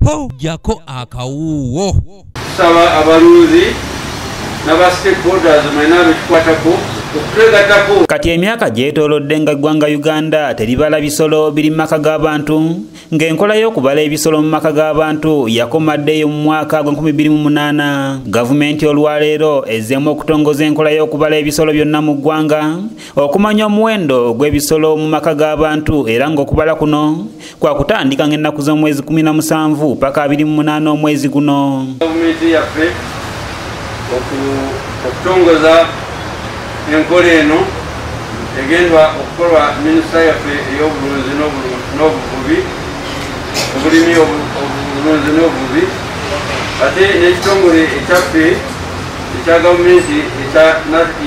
po jako akawuwo. Saba abalunzi n'aba stakeholders mwena betukwatako okutegatako. Kati emyaka gyetoolodde nga ggwanga Uganda teribala bisolo biri mu maka g'abantu ng'enkola y'okubala ebisolo mu maka g'abantu yakomaddeyo mu mwaka gwa 2008. Gavumenti olwaleero ezzeemu okutongoza enkola y'okubala ebisolo byonna mu ggwanga okumanya omuwendo gw'ebisolo mu maka g'abantu era ng'okubala kuno kwa kutandika ng'ennaku z'omwezi 17 paka 28 omwezi guno. Gavumenti yaffe okutongoza enkola eno egendwa okukolwa minisita yaffe ey'obulunzi n'obuvubi obulimi obulunzi n'obuvubi ate n'ekitongole ekyaffe ekya gavumenti ekya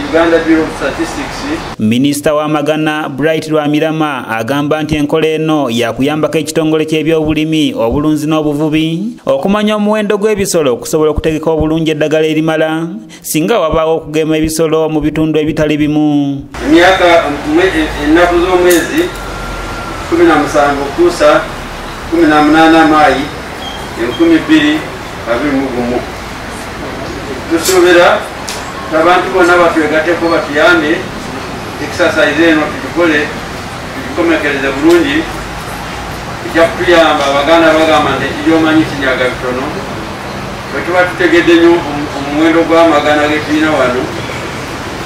Uganda Bureau of Statistics. Minisita w'amagana Bright Lwamirama agamba nti enkola eno yakuyambako ekitongole ky'ebyobulimi obulunzi n'obuvubi okumanya omuwendo gw'ebisolo okusobola okutegeka obulungi eddagala erimala singa wabaawo okugema ebisolo mu bitundu ebitali bimu. Emyaka ennaku z'omwezi 17 okutuusa 18 Maayi 2021 tusuubira abantu bonna batwegateko batuyambe exercise eno tukole tukikomekereze bulungi ejja kutuyamba. Abaganda bagamba nti ekiryomanyi kinyaga bitono. Bwe tuba tutegedde nnyo omuwendo gw'amagana getulina wano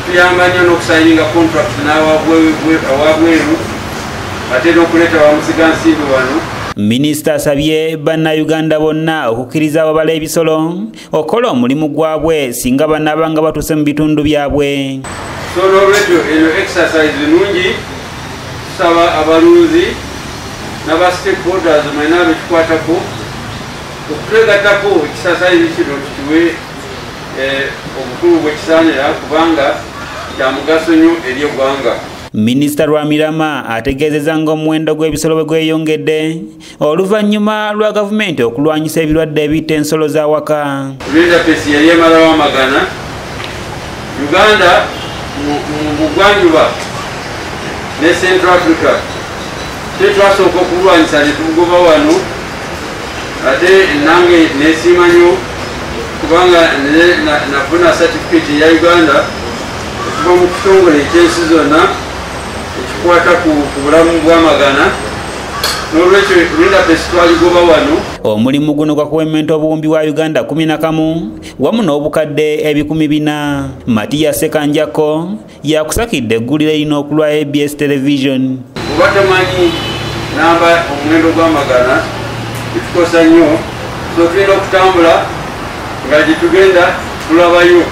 tuyamba nnyo n'okusayininga contract n'awabweru ate n'okuleeta bamusigansimbi wano. Minisita asabye bannayuganda bonna okukkiriza ababala ebisolo okola omulimu gwabwe singa bannaabanga batuuse mu bitundu byabwe. So n'olwekyo eyo exercise nungi tusaba abalunzi n'aba stakeholders mwena betukwatako okutegatako exercise kino tukiwe obukulu bwe kisaanira kubanga kya mugaso nnyo eri eggwanga. Minisita Lwamirama ategeezezza ng'omuwendo gw'ebisolo bwe gweyongedde oluvannyuma lwa gavumenti okulwanyisa ebirwadde ebitta ensolo z'awaka. Pesi yali emalawo amagana Uganda mu bugwanjuba ne Central Africa tetwasooka okulwanyisa ne tugoba wano ate nange neesiima nnyo kubanga nafuna certificate ya Uganda okuva mu kitongole ekyensi zonna ekikwata ku bulamu bw'amagana n'olwekyo Pesi twaligoba wano. Omulimu guno gwakuwemmenta obuwumbi bwa Uganda 11 wamu n'obukadde 400. Matiya Sekanjako yakusakidde eggulire erina okulwa ABS Television. Oba tamanyi namba omuwendo gw'amagana ekikosa nnyo so tulina okutambula nga gye tugenda tulabayo.